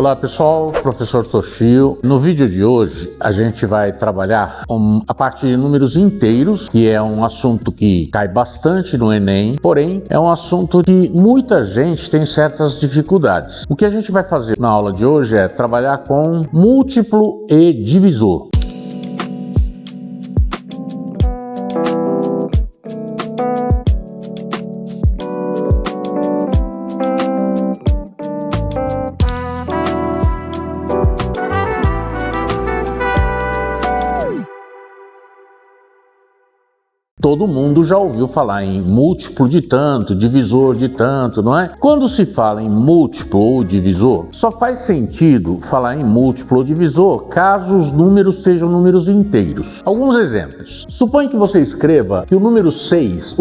Olá pessoal, professor Toshio. No vídeo de hoje a gente vai trabalhar a parte de números inteiros, que é um assunto que cai bastante no Enem, porém é um assunto que muita gente tem certas dificuldades. O que a gente vai fazer na aula de hoje é trabalhar com múltiplo e divisor. Todo mundo já ouviu falar em múltiplo de tanto, divisor de tanto, não é? Quando se fala em múltiplo ou divisor, só faz sentido falar em múltiplo ou divisor caso os números sejam números inteiros. Alguns exemplos. Suponha que você escreva que o número 6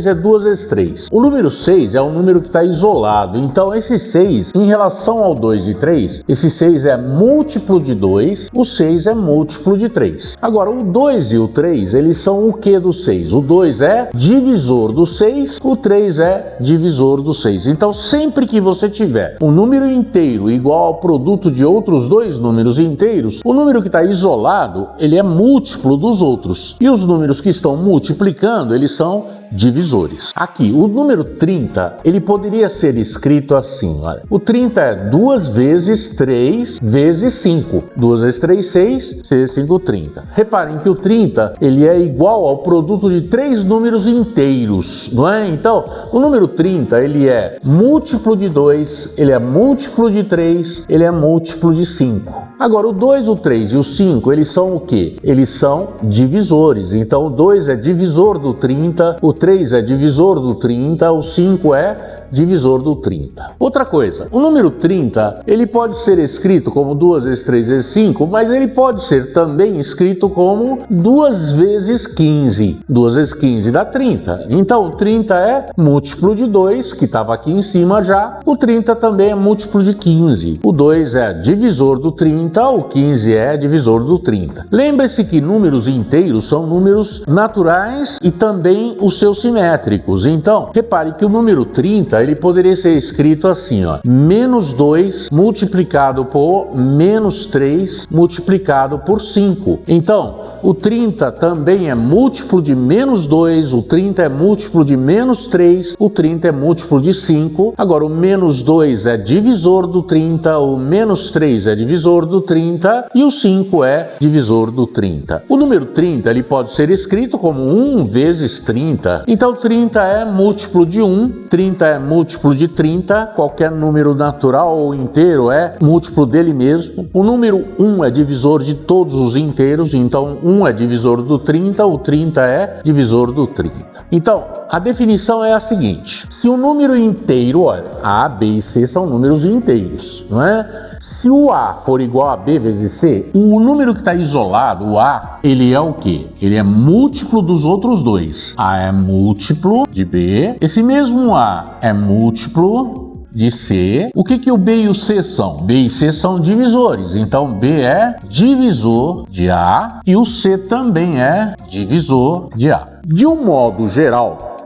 é 2 vezes 3. O número 6 é um número que está isolado, então esse 6, em relação ao 2 e 3, esse 6 é múltiplo de 2, o 6 é múltiplo de 3. Agora, o 2 e o 3, eles são o que do 6? O 2 é divisor do 6, o 3 é divisor do 6. Então, sempre que você tiver um número inteiro igual ao produto de outros dois números inteiros, o número que está isolado, ele é múltiplo dos outros. E os números que estão multiplicando, eles são divisores. Aqui, o número 30, ele poderia ser escrito assim, olha. O 30 é 2 vezes 3 vezes 5. 2 vezes 3, 6, 6, 5, 30. Reparem que o 30, ele é igual ao produto de três números inteiros, não é? Então, o número 30, ele é múltiplo de 2, ele é múltiplo de 3, ele é múltiplo de 5. Agora, o 2, o 3 e o 5, eles são o quê? Eles são divisores. Então, o 2 é divisor do 30, o 3 é divisor do 30, o 5 é divisor do 30. Outra coisa, o número 30, ele pode ser escrito como 2 vezes 3 vezes 5, mas ele pode ser também escrito como 2 vezes 15. 2 vezes 15 dá 30. Então, o 30 é múltiplo de 2, que estava aqui em cima já. O 30 também é múltiplo de 15. O 2 é divisor do 30, o 15 é divisor do 30. Lembre-se que números inteiros são números naturais e também os seus simétricos. Então, repare que o número 30, ele poderia ser escrito assim, ó, menos 2 multiplicado por menos 3 multiplicado por 5. Então, o 30 também é múltiplo de menos 2, o 30 é múltiplo de menos 3, o 30 é múltiplo de 5. Agora, o menos 2 é divisor do 30, o menos 3 é divisor do 30 e o 5 é divisor do 30. O número 30, ele pode ser escrito como 1 vezes 30. Então, 30 é múltiplo de 1, 30 é múltiplo de 30, qualquer número natural ou inteiro é múltiplo dele mesmo. O número 1 é divisor de todos os inteiros, então 1 é divisor do 30, o 30 é divisor do 30. Então, a definição é a seguinte: se o número inteiro, olha, A, B e C são números inteiros, não é? Se o A for igual a B vezes C, o número que está isolado, o A, ele é o quê? Ele é múltiplo dos outros dois. A é múltiplo de B, esse mesmo A é múltiplo de C. O que o B e o C são? B e C são divisores, então B é divisor de A e o C também é divisor de A. De um modo geral,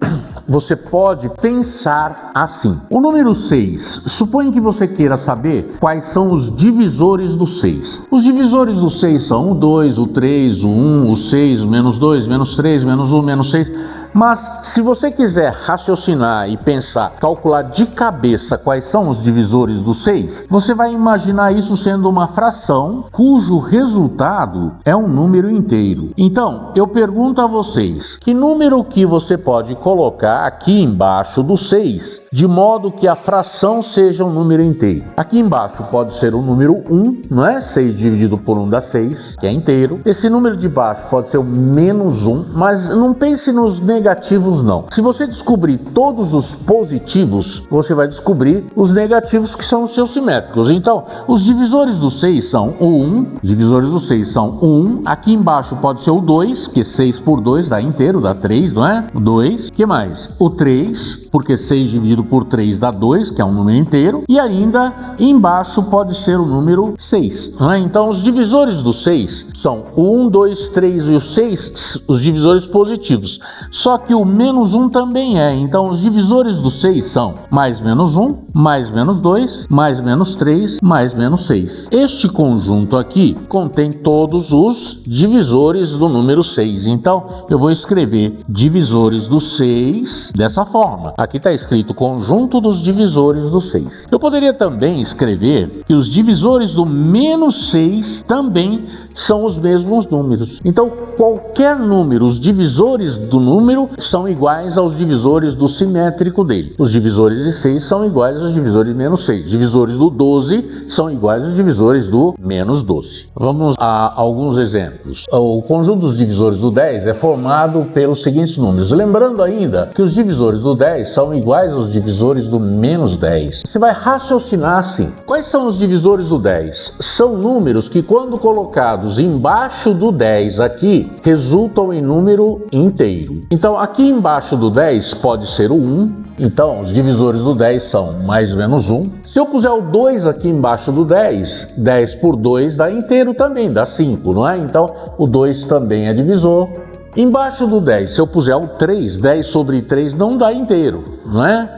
você pode pensar assim. O número 6, suponha que você queira saber quais são os divisores do 6. Os divisores do 6 são o 2, o 3, o 1, o 6, o menos 2, menos 3, menos 1, menos 6... Mas, se você quiser raciocinar e pensar, calcular de cabeça quais são os divisores do 6, você vai imaginar isso sendo uma fração cujo resultado é um número inteiro. Então, eu pergunto a vocês, que número que você pode colocar aqui embaixo do 6, de modo que a fração seja um número inteiro? Aqui embaixo pode ser o número 1, não é? 6 dividido por 1 dá 6, que é inteiro. Esse número de baixo pode ser o menos 1, mas não pense nos negativos não. Se você descobrir todos os positivos, você vai descobrir os negativos, que são os seus simétricos. Então, os divisores do 6 são o 1, divisores do 6 são o 1, aqui embaixo pode ser o 2, que 6 por 2 dá inteiro, dá 3, não é? O 2, que mais? O 3, porque 6 dividido por 3 dá 2, que é um número inteiro, e ainda embaixo pode ser o número 6, não é? Então, os divisores do 6, são o 1, 2, 3 e o 6, os divisores positivos. Só que o menos 1 também é. Então, os divisores do 6 são mais menos 1, mais menos 2, mais menos 3, mais menos 6. Este conjunto aqui contém todos os divisores do número 6. Então, eu vou escrever divisores do 6 dessa forma. Aqui está escrito conjunto dos divisores do 6. Eu poderia também escrever que os divisores do menos 6 também são os mesmos números. Então, qualquer número, os divisores do número são iguais aos divisores do simétrico dele. Os divisores de 6 são iguais aos divisores de menos 6. Divisores do 12 são iguais aos divisores do menos 12. Vamos a alguns exemplos. O conjunto dos divisores do 10 é formado pelos seguintes números. Lembrando ainda que os divisores do 10 são iguais aos divisores do menos 10. Você vai raciocinar assim. Quais são os divisores do 10? São números que, quando colocados embaixo do 10 aqui, resultam em número inteiro. Então, aqui embaixo do 10 pode ser o 1. Então, os divisores do 10 são mais menos 1. Se eu puser o 2 aqui embaixo do 10, 10 por 2 dá inteiro também, dá 5, não é? Então, o 2 também é divisor. Embaixo do 10, se eu puser o 3, 10 sobre 3 não dá inteiro, não é?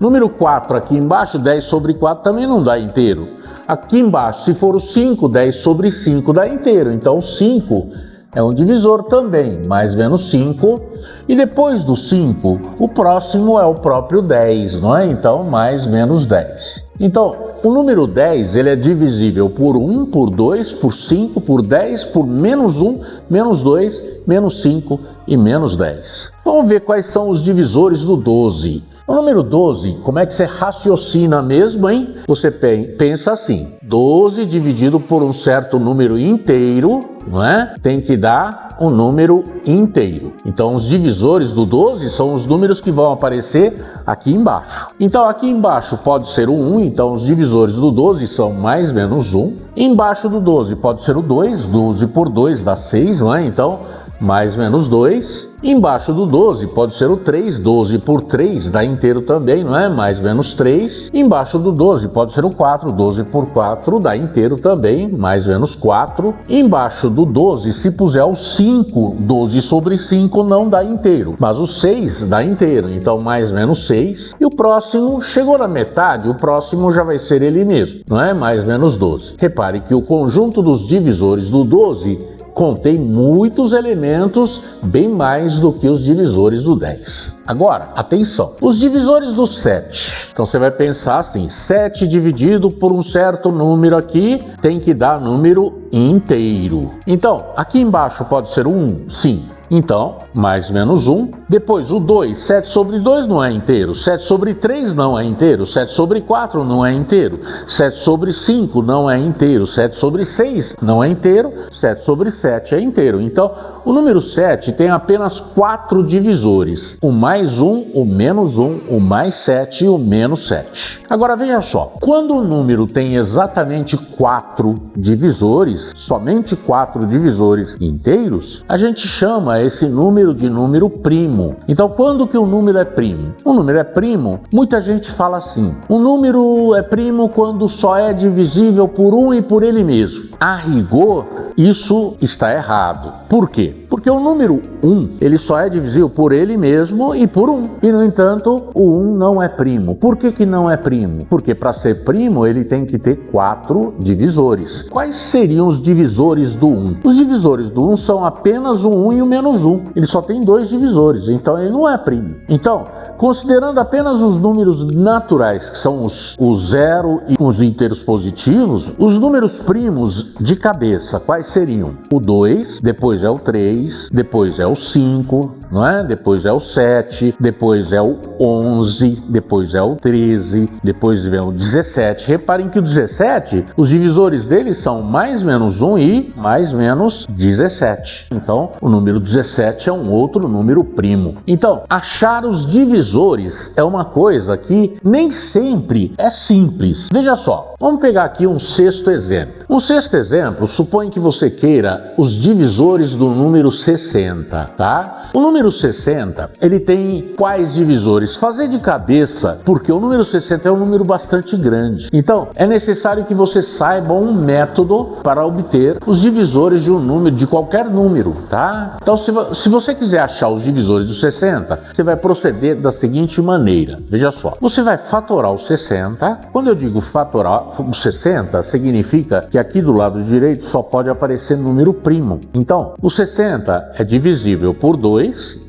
Número 4 aqui embaixo, 10 sobre 4 também não dá inteiro. Aqui embaixo, se for o 5, 10 sobre 5 dá inteiro. Então, o 5 é um divisor também, mais menos 5. E depois do 5, o próximo é o próprio 10, não é? Então, mais menos 10. Então, o número 10 ele é divisível por 1, por 2, por 5, por 10, por menos 1, menos 2, menos 5 e menos 10. Vamos ver quais são os divisores do 12. O número 12, como é que você raciocina mesmo, hein? Você pensa assim, 12 dividido por um certo número inteiro, não é? Tem que dar um número inteiro. Então, os divisores do 12 são os números que vão aparecer aqui embaixo. Então, aqui embaixo pode ser o 1, então os divisores do 12 são mais menos 1. Embaixo do 12 pode ser o 2, 12 por 2 dá 6, não é? Então, mais menos 2. Embaixo do 12 pode ser o 3, 12 por 3 dá inteiro também, não é? Mais menos 3. Embaixo do 12 pode ser o 4, 12 por 4 dá inteiro também, mais menos 4. Embaixo do 12, se puser o 5, 12 sobre 5 não dá inteiro, mas o 6 dá inteiro, então mais menos 6. E o próximo, chegou na metade, o próximo já vai ser ele mesmo, não é? Mais menos 12. Repare que o conjunto dos divisores do 12 contém muitos elementos, bem mais do que os divisores do 10. Agora, atenção, os divisores do 7. Então você vai pensar assim, 7 dividido por um certo número aqui, tem que dar número inteiro. Então, aqui embaixo pode ser o 1, sim. Então, mais menos 1. Depois, o 2, 7 sobre 2 não é inteiro. 7 sobre 3 não é inteiro. 7 sobre 4 não é inteiro. 7 sobre 5 não é inteiro. 7 sobre 6 não é inteiro. 7 sobre 7 é inteiro. Então, o número 7 tem apenas 4 divisores. O mais 1, o menos 1, o mais 7 e o menos 7. Agora, veja só. Quando o número tem exatamente 4 divisores, somente 4 divisores inteiros, a gente chama esse número de número primo. Então, quando que o número é primo? O número é primo, muita gente fala assim, o número é primo quando só é divisível por 1 e por ele mesmo. A rigor, isso está errado. Por quê? Porque o número 1, ele só é divisível por ele mesmo e por 1. E, no entanto, o 1 não é primo. Por que que não é primo? Porque para ser primo, ele tem que ter 4 divisores. Quais seriam os divisores do 1? Os divisores do 1 são apenas o 1 e o menos 1. Ele só tem 2 divisores, então ele não é primo. Então, considerando apenas os números naturais, que são o 0 e os inteiros positivos, os números primos de cabeça, quais seriam? O 2, depois é o 3, depois é o 5, não é? Depois é o 7, depois é o 11, depois é o 13, depois vem o 17. Reparem que o 17, os divisores dele são mais menos 1 e mais menos 17. Então, o número 17 é um outro número primo. Então, achar os divisores é uma coisa que nem sempre é simples. Veja só, Vamos pegar aqui um sexto exemplo. Um sexto exemplo, supõe que você queira os divisores do número 60, tá? O número 60, ele tem quais divisores? Fazer de cabeça, porque o número 60 é um número bastante grande. Então, é necessário que você saiba um método para obter os divisores de um número, de qualquer número, tá? Então, se você quiser achar os divisores do 60, você vai proceder da seguinte maneira. Veja só, você vai fatorar o 60. Quando eu digo fatorar o 60, significa que aqui do lado direito só pode aparecer número primo. Então, o 60 é divisível por 2,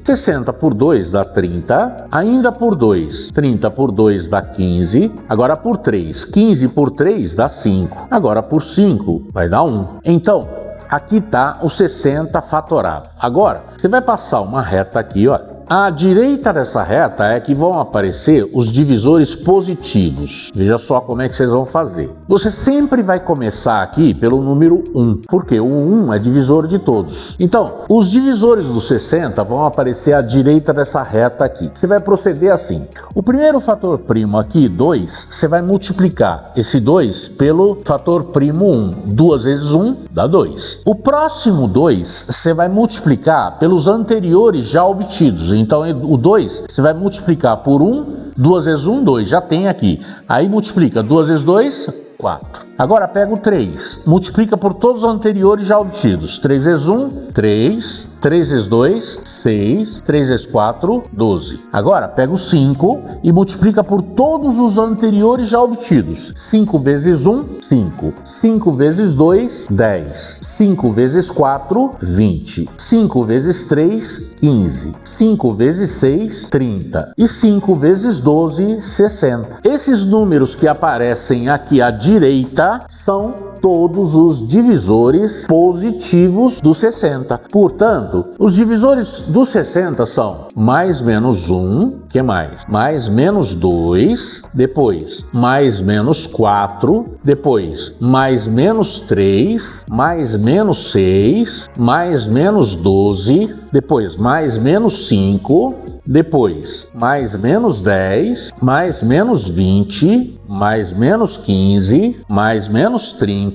60 por 2 dá 30, ainda por 2, 30 por 2 dá 15, agora por 3, 15 por 3 dá 5, agora por 5 vai dar 1. Então, aqui está o 60 fatorado. Agora, você vai passar uma reta aqui, ó. À direita dessa reta é que vão aparecer os divisores positivos. Veja só como é que vocês vão fazer. Você sempre vai começar aqui pelo número 1, porque o 1 é divisor de todos. Então, os divisores do 60 vão aparecer à direita dessa reta aqui. Você vai proceder assim. O primeiro fator primo aqui, 2, você vai multiplicar esse 2 pelo fator primo 1. 2 vezes 1 dá 2. O próximo 2 você vai multiplicar pelos anteriores já obtidos. Então, o 2 você vai multiplicar por 1, 2 vezes 1, 2, já tem aqui. Aí multiplica 2 vezes 2, 4. Agora pega o 3, multiplica por todos os anteriores já obtidos. 3 vezes 1, 3. 3 vezes 2, 6. 3 vezes 4, 12. Agora pega o 5 e multiplica por todos os anteriores já obtidos. 5 vezes 1, 5. 5 vezes 2, 10. 5 vezes 4, 20. 5 vezes 3, 15. 5 vezes 6, 30. E 5 vezes 12, 60. Esses números que aparecem aqui à direita são todos os divisores positivos do 60. Portanto, os divisores do 60 são mais menos 1, que mais? Mais menos 2, depois mais menos 4, depois mais menos 3, mais menos 6, mais menos 12, depois mais menos 5, depois mais menos 10, mais menos 20, mais menos 15, mais menos 30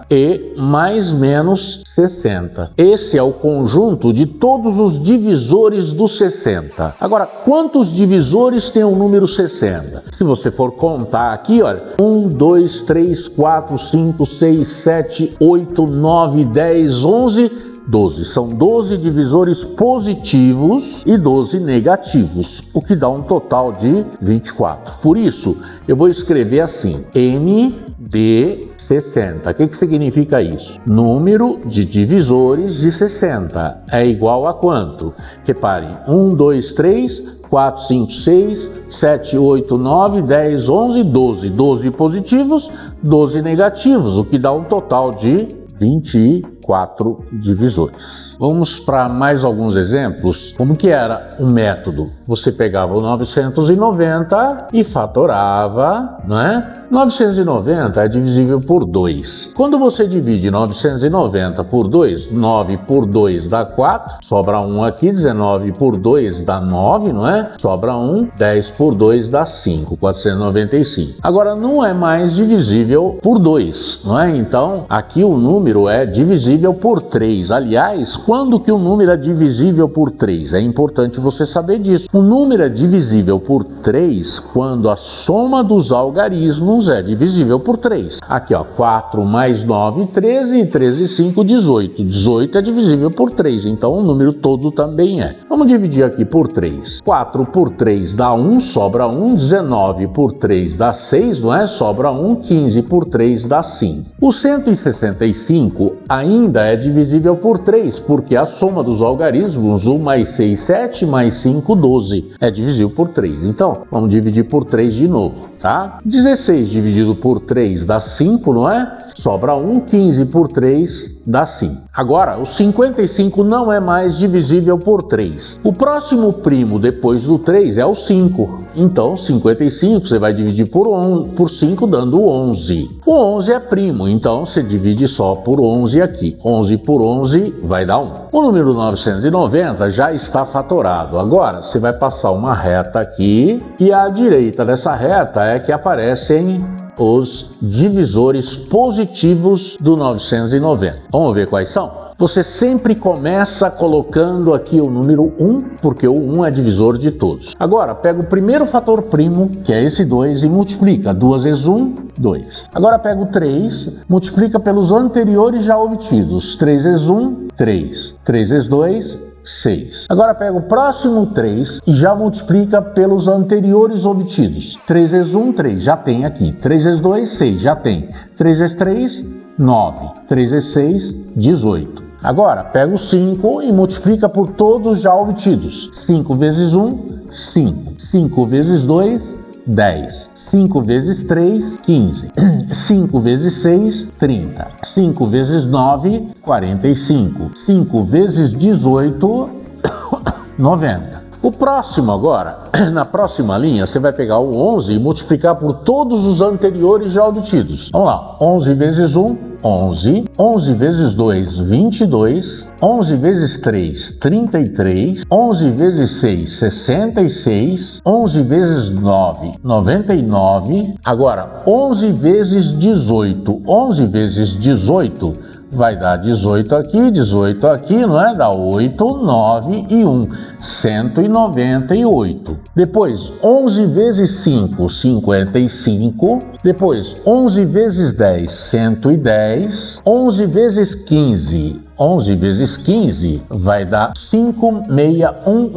e mais menos 60. Esse é o conjunto de todos os divisores do 60. Agora, quantos divisores tem o número 60? Se você for contar aqui, olha, 1, 2, 3, 4, 5, 6, 7, 8, 9, 10, 11... 12. São 12 divisores positivos e 12 negativos, o que dá um total de 24. Por isso, eu vou escrever assim, MD 60. O que significa isso? Número de divisores de 60 é igual a quanto? Reparem, 1, 2, 3, 4, 5, 6, 7, 8, 9, 10, 11, 12. 12 positivos, 12 negativos, o que dá um total de 24 divisores. Vamos para mais alguns exemplos. Como que era o método? Você pegava o 990 e fatorava, não é? 990 é divisível por 2. Quando você divide 990 por 2, 9 por 2 dá 4, sobra 1 aqui, 19 por 2 dá 9, não é? Sobra 1, 10 por 2 dá 5, 495. Agora não é mais divisível por 2, não é? Então, aqui o número é divisível por 3. Aliás, quando que o número é divisível por 3? É importante você saber disso. O número é divisível por 3 quando a soma dos algarismos é divisível por 3. Aqui, ó, 4 mais 9, 13, e 13 e 5, 18. 18 é divisível por 3, então o número todo também é. Vamos dividir aqui por 3. 4 por 3 dá 1, sobra 1. 19 por 3 dá 6, não é? Sobra 1. 15 por 3 dá 5. O 165 ainda é divisível por 3, porque a soma dos algarismos, 1 mais 6, 7, mais 5, 12, é divisível por 3. Então, vamos dividir por 3 de novo. Tá? 16 dividido por 3 dá 5, não é? Sobra 1, 15 por 3 dá 5. Agora, o 55 não é mais divisível por 3. O próximo primo depois do 3 é o 5. Então, 55 você vai dividir por 5, dando 11. O 11 é primo, então você divide só por 11 aqui. 11 por 11 vai dar 1. O número 990 já está fatorado. Agora, você vai passar uma reta aqui e à direita dessa reta é que aparecem os divisores positivos do 990. Vamos ver quais são? Você sempre começa colocando aqui o número 1, porque o 1 é divisor de todos. Agora, pega o primeiro fator primo, que é esse 2, e multiplica. 2 vezes 1, 2. Agora pega o 3, multiplica pelos anteriores já obtidos. 3 vezes 1, 3. 3 vezes 2, 6. Agora pega o próximo 3 e já multiplica pelos anteriores obtidos. 3 vezes 1, 3. Já tem aqui. 3 vezes 2, 6. Já tem. 3 vezes 3, 9. 3 vezes 6, 18. Agora, pega o 5 e multiplica por todos já obtidos. 5 vezes 1, 5. 5 vezes 2, 10. 5 vezes 3, 15. 5 vezes 6, 30. 5 vezes 9, 45. 5 vezes 18, 90. O próximo agora, na próxima linha, você vai pegar o 11 e multiplicar por todos os anteriores já obtidos. Vamos lá, 11 vezes 1, 11. 11 vezes 2, 22. 11 vezes 3, 33. 11 vezes 6, 66. 11 vezes 9, 99. Agora, 11 vezes 18. 11 vezes 18 vai dar 18 aqui, não é? Dá 8, 9 e 1. 198. Depois, 11 vezes 5, 55. Depois, 11 vezes 10, 110. 11 vezes 15, 11 vezes 15 vai dar 561,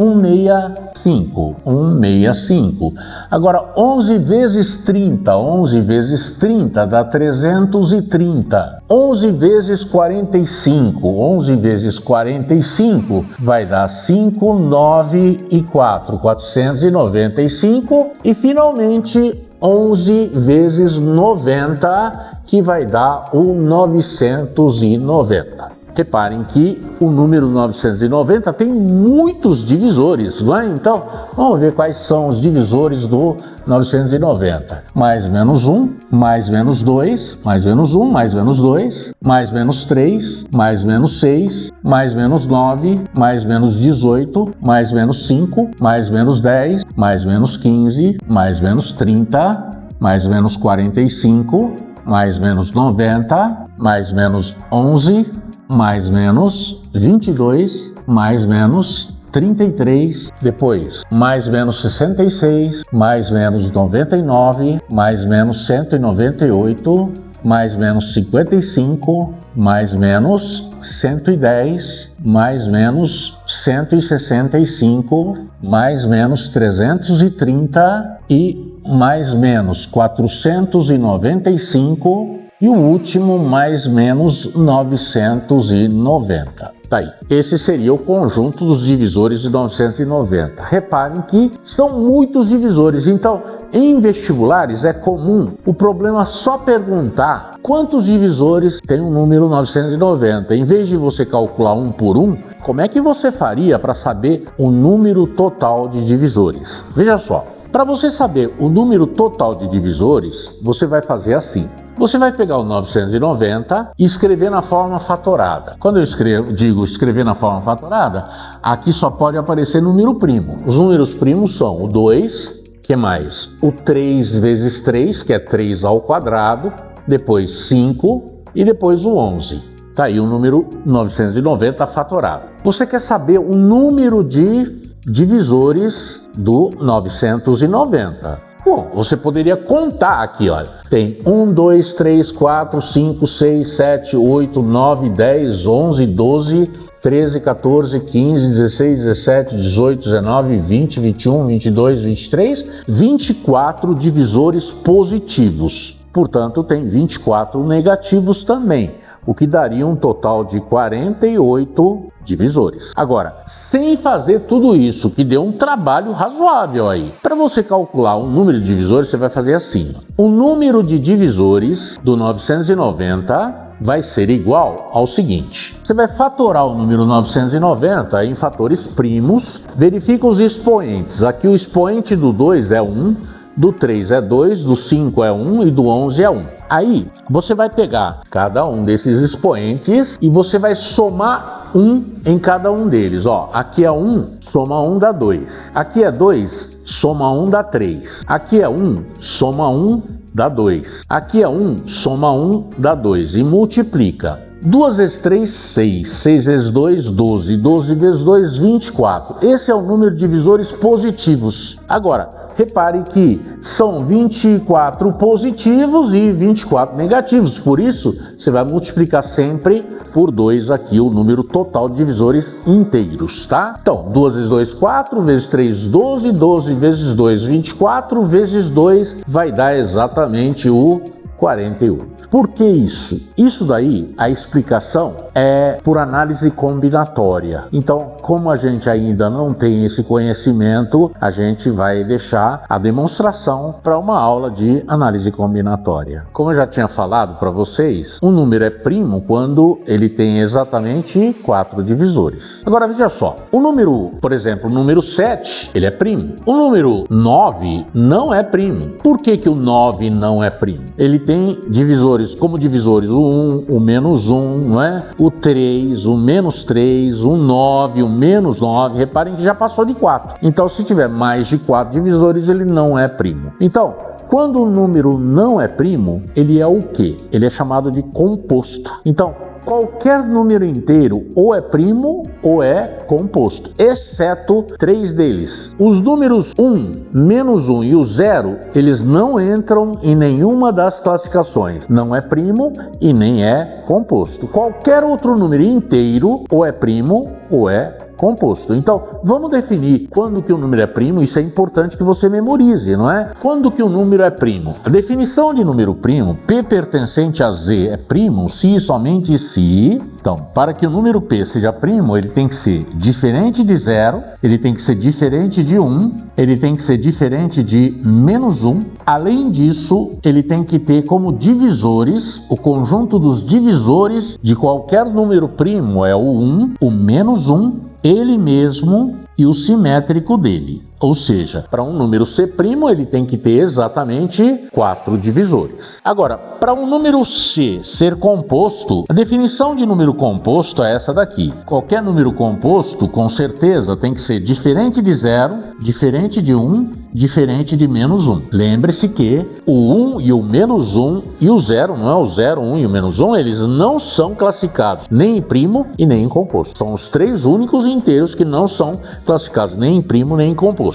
165. Agora, 11 vezes 30, 11 vezes 30 dá 330. 11 vezes 45, 11 vezes 45 vai dar 5, 9 e 4, 495. E finalmente, 11 vezes 90, que vai dar o 990. Reparem que o número 990 tem muitos divisores, não é? Então, vamos ver quais são os divisores do 990. Mais menos 1, mais menos 2, mais menos 1, mais menos 2, mais menos 3, mais menos 6, mais menos 9, mais menos 18, mais menos 5, mais menos 10, mais menos 15, mais menos 30, mais menos 45, mais menos 90, mais menos 11, mais menos 22, mais menos 33, depois mais menos 66, mais menos 99, mais menos 198, mais menos 55, mais menos 110, mais menos 165, mais menos 330 e mais menos 495 e o último mais menos 990. Tá aí. Esse seria o conjunto dos divisores de 990. Reparem que são muitos divisores, então em vestibulares é comum o problema só perguntar quantos divisores tem o número 990. Em vez de você calcular um por um, como é que você faria para saber o número total de divisores? Veja só, para você saber o número total de divisores, você vai fazer assim. Você vai pegar o 990 e escrever na forma fatorada. Quando eu digo escrever na forma fatorada, aqui só pode aparecer número primo. Os números primos são o 2, que mais? O 3 vezes 3, que é 3 ao quadrado, depois 5 e depois o 11. Tá aí o número 990 fatorado. Você quer saber o número de divisores do 990. Bom, você poderia contar aqui, olha. Tem 1, 2, 3, 4, 5, 6, 7, 8, 9, 10, 11, 12, 13, 14, 15, 16, 17, 18, 19, 20, 21, 22, 23, 24 divisores positivos. Portanto, tem 24 negativos também, o que daria um total de 48 divisores. Agora, sem fazer tudo isso, que deu um trabalho razoável aí. Para você calcular um número de divisores, você vai fazer assim. O número de divisores do 990 vai ser igual ao seguinte. Você vai fatorar o número 990 em fatores primos, verifica os expoentes. Aqui o expoente do 2 é 1, do 3 é 2, do 5 é 1 e do 11 é 1. Aí, você vai pegar cada um desses expoentes e você vai somar 1 em cada um deles. Ó, aqui é 1, soma 1 dá 2. Aqui é 2, soma 1 dá 3. Aqui é 1, soma 1 dá 2. Aqui é 1, soma 1, dá 2 e multiplica. 2 vezes 3, 6. 6 vezes 2, 12. 12 vezes 2, 24. Esse é o número de divisores positivos. Agora, repare que são 24 positivos e 24 negativos. Por isso, você vai multiplicar sempre por 2 aqui o número total de divisores inteiros, tá? Então, 2 vezes 2, 4. Vezes 3, 12. 12 vezes 2, 24. Vezes 2 vai dar exatamente o 41. Por que isso? Isso daí, a explicação é por análise combinatória. Então, como a gente ainda não tem esse conhecimento, a gente vai deixar a demonstração para uma aula de análise combinatória. Como eu já tinha falado para vocês, um número é primo quando ele tem exatamente 4 divisores. Agora veja só, o número, por exemplo, o número 7, ele é primo. O número 9 não é primo. Por que o 9 não é primo? Ele tem divisores como divisores o 1, o menos 1, não é? O 3, o menos 3, o 9, o menos 9. Reparem que já passou de 4. Então, se tiver mais de 4 divisores, ele não é primo. Então, quando o número não é primo, ele é o quê? Ele é chamado de composto. Então, qualquer número inteiro ou é primo ou é composto, exceto 3 deles. Os números 1, menos 1 e o 0, eles não entram em nenhuma das classificações. Não é primo e nem é composto. Qualquer outro número inteiro ou é primo ou é composto. Então, vamos definir quando que o número é primo. Isso é importante que você memorize, não é? Quando que o número é primo? A definição de número primo, P pertencente a Z é primo se e somente se... Então, para que o número P seja primo, ele tem que ser diferente de 0, ele tem que ser diferente de 1, ele tem que ser diferente de menos 1. Além disso, ele tem que ter como divisores, o conjunto dos divisores de qualquer número primo é o 1, o menos 1, ele mesmo e o simétrico dele. Ou seja, para um número ser primo, ele tem que ter exatamente 4 divisores. Agora, para um número C ser composto, a definição de número composto é essa daqui. Qualquer número composto, com certeza, tem que ser diferente de 0, diferente de 1, diferente de menos 1. Lembre-se que o 1 e o menos 1 e o 0, não é o 0, 1 e o menos 1, eles não são classificados nem em primo e nem em composto. São os 3 únicos inteiros que não são classificados nem em primo nem em composto.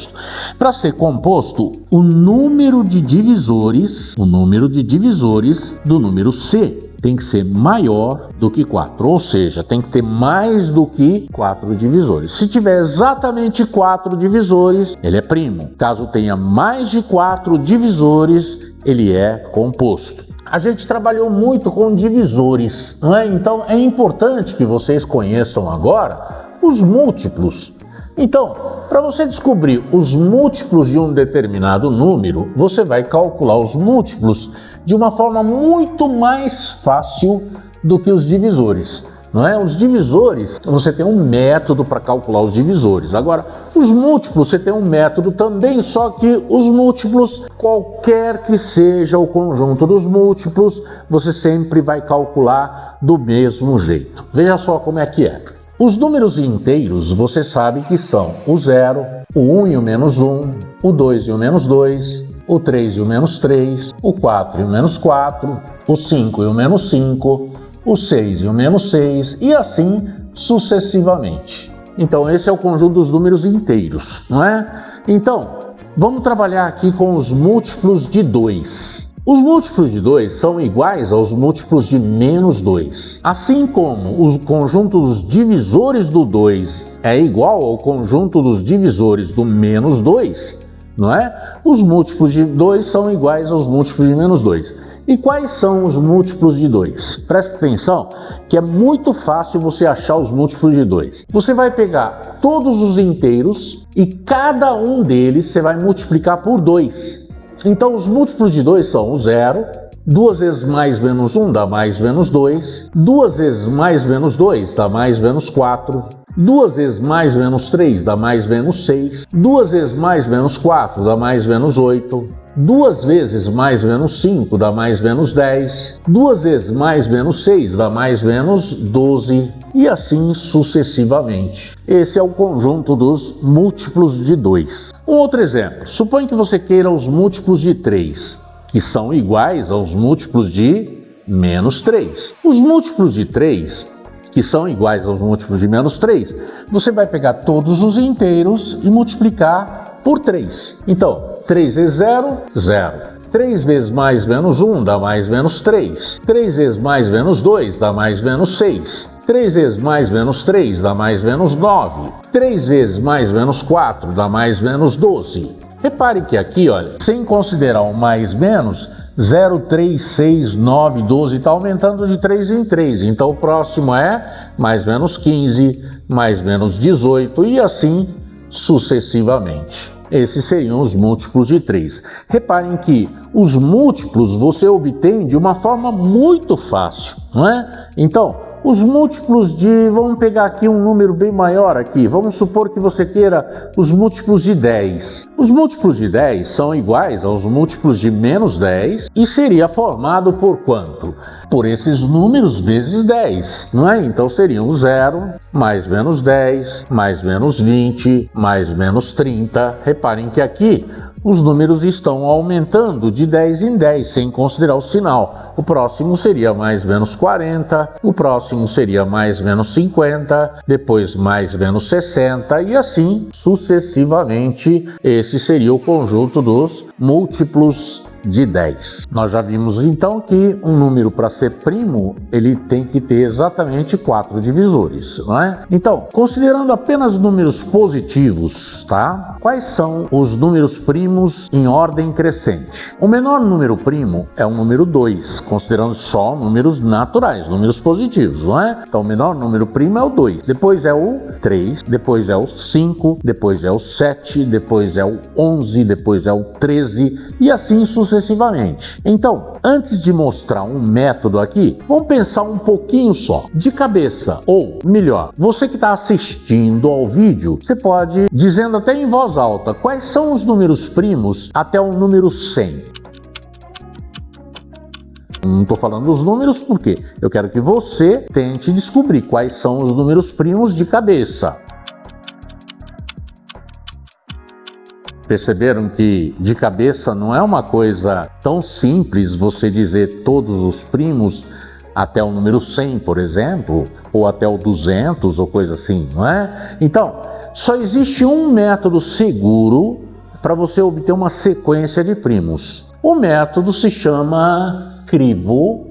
Para ser composto, o número de divisores do número C tem que ser maior do que 4, ou seja, tem que ter mais do que 4 divisores. Se tiver exatamente 4 divisores, ele é primo. Caso tenha mais de 4 divisores, ele é composto. A gente trabalhou muito com divisores, não é? Então é importante que vocês conheçam agora os múltiplos. Então, para você descobrir os múltiplos de um determinado número, você vai calcular os múltiplos de uma forma muito mais fácil do que os divisores, não é? Os divisores, você tem um método para calcular os divisores. Agora, os múltiplos, você tem um método também, só que os múltiplos, qualquer que seja o conjunto dos múltiplos, você sempre vai calcular do mesmo jeito. Veja só como é que é. Os números inteiros, você sabe que são o 0, o 1 e o menos 1, o 2 e o menos 2, o 3 e o menos 3, o 4 e o menos 4, o 5 e o menos 5, o 6 e o menos 6, e assim sucessivamente. Então, esse é o conjunto dos números inteiros, não é? Então, vamos trabalhar aqui com os múltiplos de 2. Os múltiplos de 2 são iguais aos múltiplos de menos 2. Assim como o conjunto dos divisores do 2 é igual ao conjunto dos divisores do menos 2, não é? Os múltiplos de 2 são iguais aos múltiplos de menos 2. E quais são os múltiplos de 2? Presta atenção que é muito fácil você achar os múltiplos de 2. Você vai pegar todos os inteiros e cada um deles você vai multiplicar por 2. Então, os múltiplos de 2 são o 0, 2 vezes mais menos 1 dá mais menos 2, 2 vezes mais menos 2 dá mais menos 4, 2 vezes mais menos 3 dá mais menos 6, 2 vezes mais menos 4 dá mais menos 8, 2 vezes mais menos 5 dá mais menos 10, 2 vezes mais menos 6 dá mais menos 12, e assim sucessivamente. Esse é o conjunto dos múltiplos de 2. Um outro exemplo, suponha que você queira os múltiplos de 3. que são iguais aos múltiplos de menos 3. Os múltiplos de 3, que são iguais aos múltiplos de menos 3, você vai pegar todos os inteiros e multiplicar por 3. Então, 3 vezes 0, 0. 3 vezes mais menos 1 dá mais menos 3. 3 vezes mais menos 2 dá mais menos 6. 3 vezes mais menos 3 dá mais menos 9. 3 vezes mais menos 4 dá mais menos 12. Repare que aqui, olha, sem considerar o mais menos, 0, 3, 6, 9, 12 está aumentando de 3 em 3. Então o próximo é mais menos 15, mais menos 18 e assim sucessivamente. Esses seriam os múltiplos de 3. Reparem que os múltiplos você obtém de uma forma muito fácil, não é? Então, os múltiplos de... Vamos pegar aqui um número bem maior aqui. Vamos supor que você queira os múltiplos de 10. Os múltiplos de 10 são iguais aos múltiplos de menos 10 e seria formado por quanto? Por esses números vezes 10, não é? Então seriam 0, mais menos 10, mais menos 20, mais menos 30. Reparem que aqui os números estão aumentando de 10 em 10, sem considerar o sinal. O próximo seria mais menos 40, o próximo seria mais menos 50, depois mais menos 60 e assim sucessivamente. Esse seria o conjunto dos múltiplos de 10. Nós já vimos então que um número, para ser primo, ele tem que ter exatamente 4 divisores, não é? Então, considerando apenas números positivos, tá? Quais são os números primos em ordem crescente? O menor número primo é o número 2, considerando só números naturais, números positivos, não é? Então, o menor número primo é o 2, depois é o 3, depois é o 5, depois é o 7, depois é o 11, depois é o 13 e assim sucessivamente. Então, antes de mostrar um método aqui, vamos pensar um pouquinho só, de cabeça, ou melhor, você que está assistindo ao vídeo, você pode, dizendo até em voz alta, quais são os números primos até o número 100. Não estou falando os números porque eu quero que você tente descobrir quais são os números primos de cabeça. Perceberam que de cabeça não é uma coisa tão simples você dizer todos os primos até o número 100, por exemplo, ou até o 200 ou coisa assim, não é? Então, só existe um método seguro para você obter uma sequência de primos. O método se chama crivo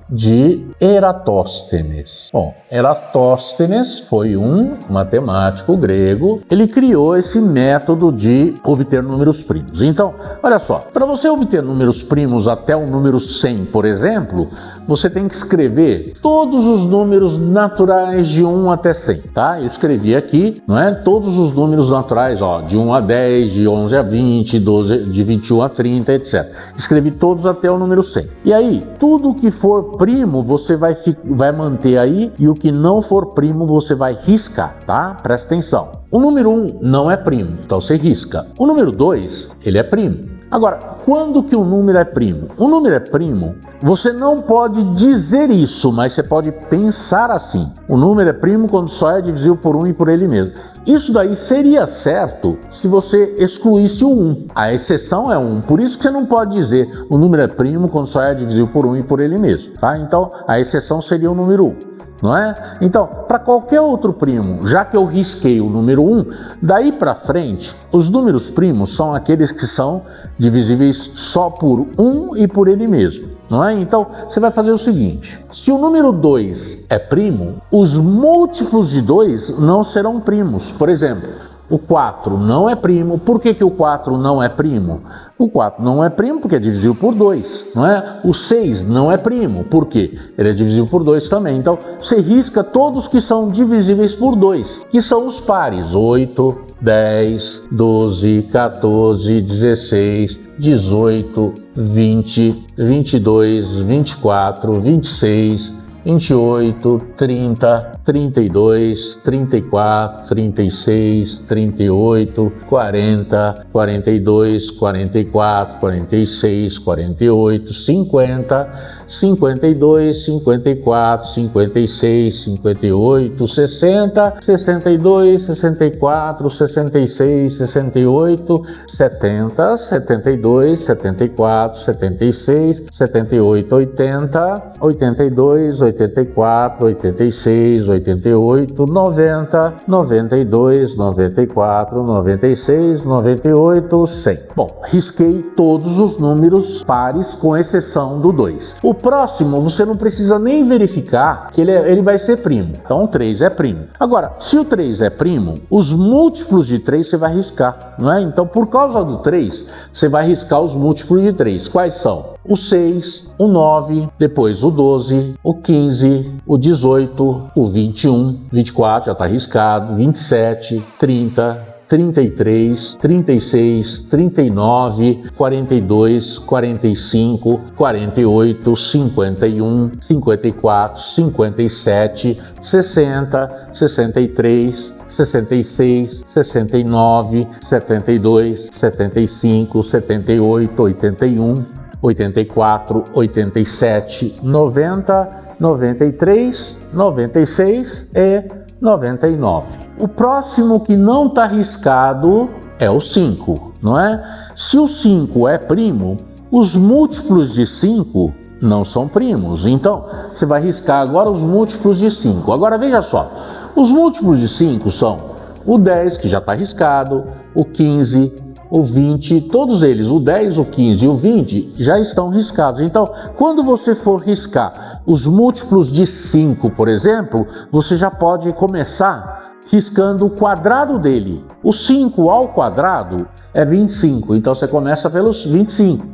de Eratóstenes. Bom, Eratóstenes foi um matemático grego. Ele criou esse método de obter números primos. Então, olha só, para você obter números primos até o número 100, por exemplo, você tem que escrever todos os números naturais de 1 até 100, tá? Eu escrevi aqui, não é? Todos os números naturais, ó, de 1 a 10, de 11 a 20, 12, de 21 a 30, etc. Escrevi todos até o número 100. E aí, tudo que for primo, você vai manter aí, e o que não for primo, você vai riscar, tá? Presta atenção. O número 1 não é primo, então você risca. O número 2, ele é primo. Agora, quando que um número é primo? Um número é primo, você não pode dizer isso, mas você pode pensar assim. O número é primo quando só é divisível por 1 e por ele mesmo. Isso daí seria certo se você excluísse o 1. A exceção é 1, por isso que você não pode dizer o número é primo quando só é divisível por 1 e por ele mesmo, tá? Então, a exceção seria o número 1. Não é? Então, para qualquer outro primo, já que eu risquei o número 1, daí para frente, os números primos são aqueles que são divisíveis só por 1 e por ele mesmo, não é? Então, você vai fazer o seguinte, se o número 2 é primo, os múltiplos de 2 não serão primos. Por exemplo, o 4 não é primo. Por que o 4 não é primo? O 4 não é primo porque é divisível por 2, não é? O 6 não é primo, por quê? Ele é divisível por 2 também. Então, você risca todos que são divisíveis por 2, que são os pares: 8, 10, 12, 14, 16, 18, 20, 22, 24, 26, 28, 30, 32, 34, 36, 38, 40, 42, 44, 46, 48, 50, 52, 54, 56, 58, 60, 62, 64, 66, 68, 70, 72, 74, 76, 78, 80, 82, 84, 86, 88, 90, 92, 94, 96, 98, 100. Bom, risquei todos os números pares com exceção do 2. O próximo você não precisa nem verificar que ele vai ser primo. Então o 3 é primo. Agora, se o 3 é primo, os múltiplos de 3 você vai riscar, não é? Então por causa do 3, você vai riscar os múltiplos de 3. Quais são? O 6, o 9, depois o 12, o 15, o 18, o 21, 24 já está riscado, 27, 30, 33, 36, 39, 42, 45, 48, 51, 54, 57, 60, 63, 66, 69, 72, 75, 78, 81, 84, 87, 90, 93, 96 e 99. O próximo que não está riscado é o 5, não é? Se o 5 é primo, os múltiplos de 5 não são primos. Então, você vai riscar agora os múltiplos de 5. Agora, veja só. Os múltiplos de 5 são o 10, que já está riscado, o 15, o 20, todos eles, o 10, o 15 e o 20, já estão riscados. Então, quando você for riscar os múltiplos de 5, por exemplo, você já pode começar riscando o quadrado dele. O 5 ao quadrado é 25, então você começa pelos 25.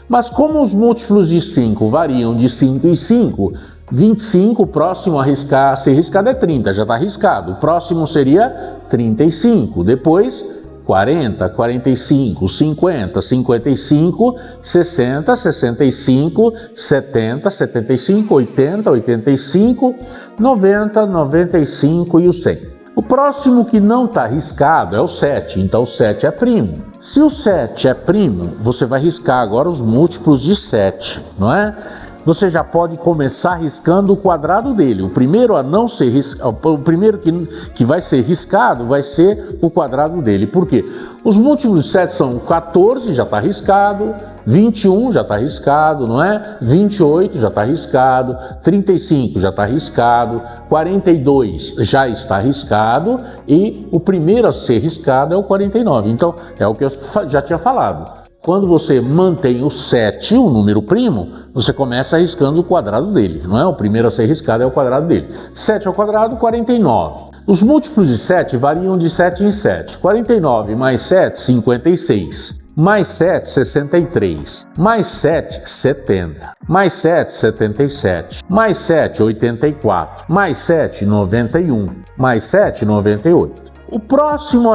Mas como os múltiplos de 5 variam de 5 em 5, 25, o próximo a ser riscado é 30, já está riscado. O próximo seria 35, depois 40, 45, 50, 55, 60, 65, 70, 75, 80, 85, 90, 95 e o 100. O próximo que não está riscado é o 7, então o 7 é primo. Se o 7 é primo, você vai riscar agora os múltiplos de 7, não é? Você já pode começar riscando o quadrado dele. O primeiro a não ser o primeiro que vai ser riscado vai ser o quadrado dele. Por quê? Os múltiplos de 7 são 14, já está riscado, 21 já está riscado, não é? 28 já está riscado, 35 já está riscado, 42 já está riscado e o primeiro a ser riscado é o 49. Então, é o que eu já tinha falado. Quando você mantém o 7, um número primo, você começa riscando o quadrado dele, não é? O primeiro a ser riscado é o quadrado dele. 7 ao quadrado, 49. Os múltiplos de 7 variam de 7 em 7. 49 mais 7, 56. Mais 7, 63. Mais 7, 70. Mais 7, 77. Mais 7, 84. Mais 7, 91. Mais 7, 98. O próximo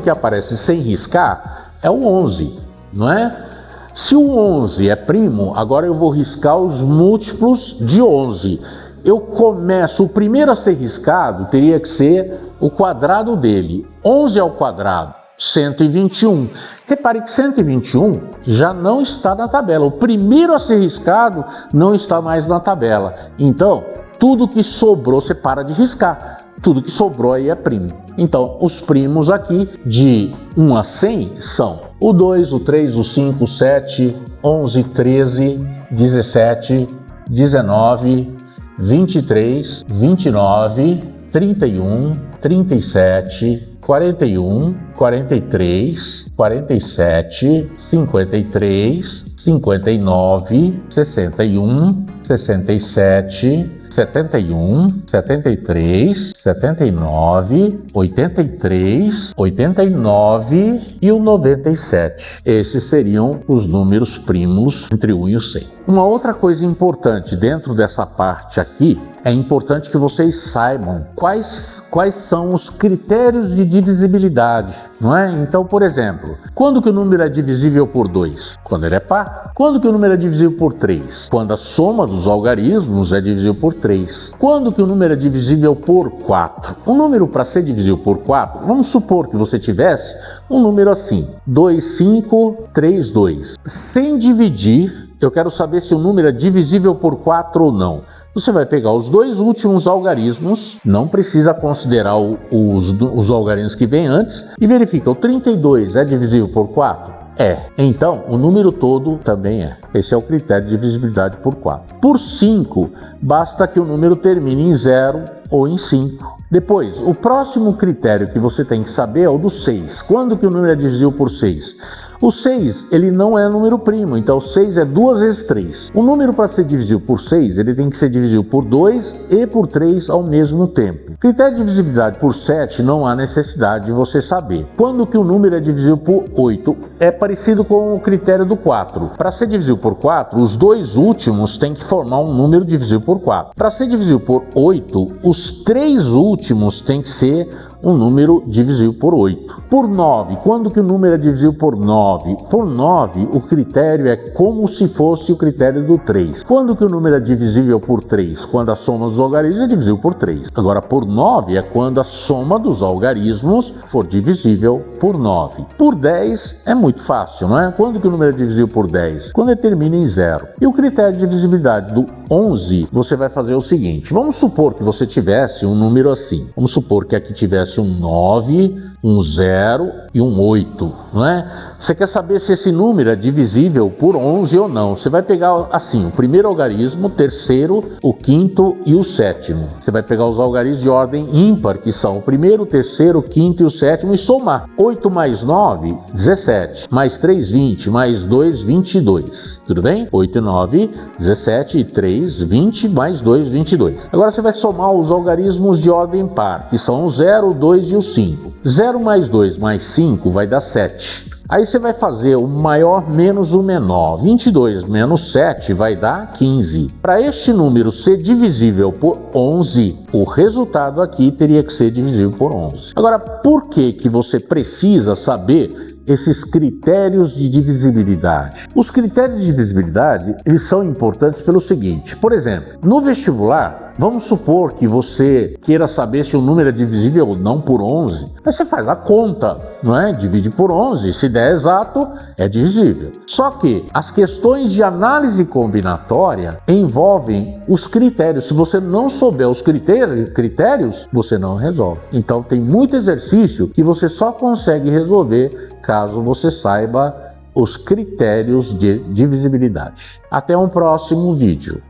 que aparece sem riscar é o 11, não é? Se o 11 é primo, agora eu vou riscar os múltiplos de 11. O primeiro a ser riscado teria que ser o quadrado dele. 11 ao quadrado, 121. Repare que 121 já não está na tabela. O primeiro a ser riscado não está mais na tabela. Então, tudo que sobrou você para de riscar. Tudo que sobrou aí é primo. Então, os primos aqui de 1 a 100 são o 2, o 3, o 5, o 7, 11, 13, 17, 19, 23, 29, 31, 37, 41, 43, 47, 53, 59, 61, 67, 71, 73, 79, 83, 89 e o 97. Esses seriam os números primos entre 1 e o 100. Uma outra coisa importante dentro dessa parte aqui é importante que vocês saibam quais são os critérios de divisibilidade, não é? Então, por exemplo, quando que o número é divisível por 2? Quando ele é par. Quando que o número é divisível por 3? Quando a soma dos algarismos é divisível por 3. Quando que o número é divisível por 4? Um número para ser divisível por 4, vamos supor que você tivesse um número assim, 2, 5, 3, 2. Sem dividir, eu quero saber se o número é divisível por 4 ou não. Você vai pegar os dois últimos algarismos, não precisa considerar os algarismos que vêm antes, e verifica, o 32 é divisível por 4? É. Então, o número todo também é. Esse é o critério de divisibilidade por 4. Por 5, basta que o número termine em 0 ou em 5. Depois, o próximo critério que você tem que saber é o do 6. Quando que o número é divisível por 6? O 6, ele não é número primo, então 6 é 2 vezes 3. O número para ser divisível por 6, ele tem que ser divisível por 2 e por 3 ao mesmo tempo. Critério de divisibilidade por 7, não há necessidade de você saber. Quando que o número é divisível por 8? É parecido com o critério do 4. Para ser divisível por 4, os dois últimos têm que formar um número divisível por 4. Para ser divisível por 8, os três últimos têm que ser um número divisível por 8. Por 9, quando que o número é divisível por 9? Por 9, o critério é como se fosse o critério do 3. Quando que o número é divisível por 3? Quando a soma dos algarismos é divisível por 3. Agora, por 9 é quando a soma dos algarismos for divisível por 9. Por 10 é muito fácil, não é? Quando que o número é divisível por 10? Quando ele termina em 0. E o critério de divisibilidade do 11, você vai fazer o seguinte. Vamos supor que você tivesse um número assim. Vamos supor que aqui tivesse um 9, um 0 e um 8, não é? Você quer saber se esse número é divisível por 11 ou não. Você vai pegar assim, o primeiro algarismo, o terceiro, o quinto e o sétimo. Você vai pegar os algarismos de ordem ímpar, que são o primeiro, o terceiro, o quinto e o sétimo, e somar. 8 mais 9, 17. Mais 3, 20. Mais 2, 22. Tudo bem? 8 e 9, 17 e 3, 20. Mais 2, 22. Agora você vai somar os algarismos de ordem par, que são o 0, o 2 e o 5. 0 mais 2 mais 5 vai dar 7. Aí você vai fazer o maior menos o menor. 22 menos 7 vai dar 15. Para este número ser divisível por 11, o resultado aqui teria que ser divisível por 11. Agora, por que você precisa saber esses critérios de divisibilidade? Os critérios de divisibilidade, eles são importantes pelo seguinte. Por exemplo, no vestibular, vamos supor que você queira saber se o número é divisível ou não por 11. Aí você faz a conta, não é? Divide por 11, se der exato, é divisível. Só que as questões de análise combinatória envolvem os critérios. Se você não souber os critérios, você não resolve. Então tem muito exercício que você só consegue resolver caso você saiba os critérios de divisibilidade. Até um próximo vídeo.